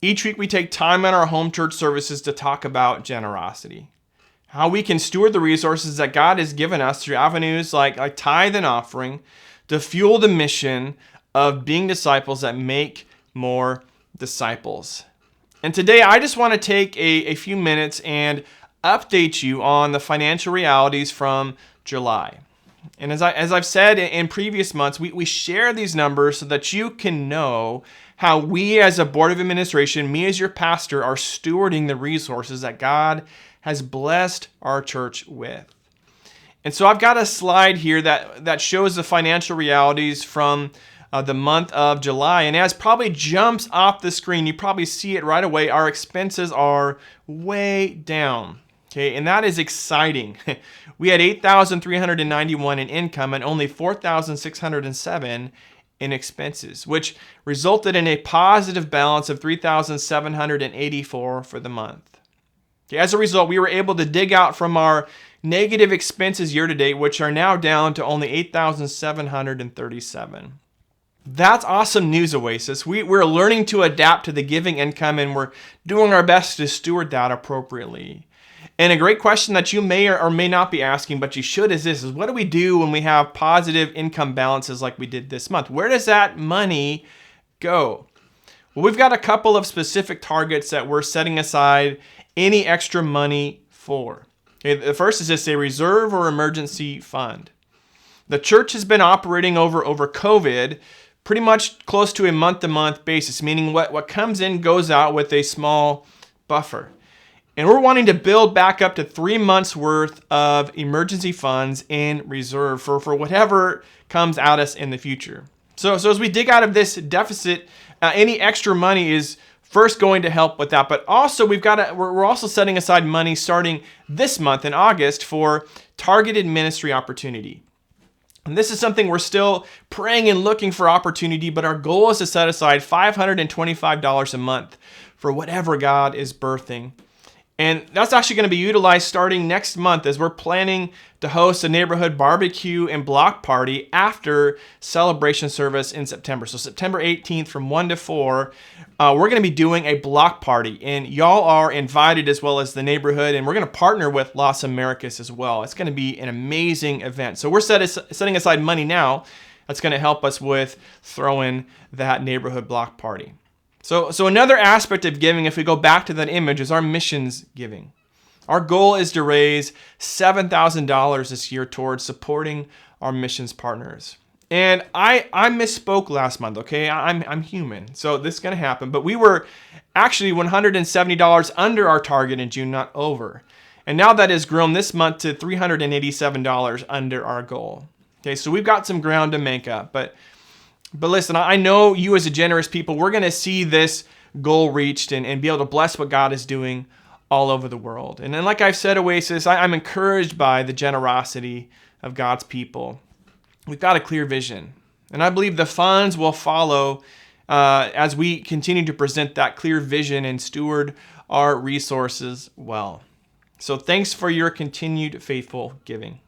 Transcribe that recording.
Each week we take time in our home church services to talk about generosity, how we can steward the resources that God has given us through avenues like tithe and offering to fuel the mission of being disciples that make more disciples. And today I just want to take a few minutes and update you on the financial realities from July. And as I've said in previous months, we share these numbers so that you can know how we as a board of administration, me as your pastor, are stewarding the resources that God has blessed our church with. And so I've got a slide here that shows the financial realities from the month of July. And as probably jumps off the screen, you probably see it right away. Our expenses are way down. Okay, and that is exciting. We had $8,391 in income and only $4,607 in expenses, which resulted in a positive balance of $3,784 for the month. Okay, as a result, we were able to dig out from our negative expenses year to date, which are now down to only $8,737. That's awesome news, Oasis. We're learning to adapt to the giving income, and we're doing our best to steward that appropriately. And a great question that you may or may not be asking, but you should, is this: what do we do when we have positive income balances like we did this month? Where does that money go? Well, we've got a couple of specific targets that we're setting aside any extra money for. Okay, the first is just a reserve or emergency fund. The church has been operating over COVID pretty much close to a month-to-month basis, meaning what comes in goes out with a small buffer. And we're wanting to build back up to 3 months worth of emergency funds in reserve for whatever comes at us in the future. So as we dig out of this deficit, any extra money is first going to help with that. But also we're also setting aside money starting this month in August for targeted ministry opportunity. And this is something we're still praying and looking for opportunity, but our goal is to set aside $525 a month for whatever God is birthing. And that's actually going to be utilized starting next month as we're planning to host a neighborhood barbecue and block party after celebration service in September. So September 18th from 1 to 4, we're going to be doing a block party. And y'all are invited as well as the neighborhood. And we're going to partner with Las Americas as well. It's going to be an amazing event. So we're setting aside money now that's going to help us with throwing that neighborhood block party. So another aspect of giving, if we go back to that image, is our missions giving. Our goal is to raise $7,000 this year towards supporting our missions partners. And I misspoke last month, okay? I'm human, so this is going to happen. But we were actually $170 under our target in June, not over. And now that has grown this month to $387 under our goal. Okay, so we've got some ground to make up, But listen, I know you as a generous people, we're going to see this goal reached and be able to bless what God is doing all over the world. And then like I've said, Oasis, I'm encouraged by the generosity of God's people. We've got a clear vision. And I believe the funds will follow as we continue to present that clear vision and steward our resources well. So thanks for your continued faithful giving.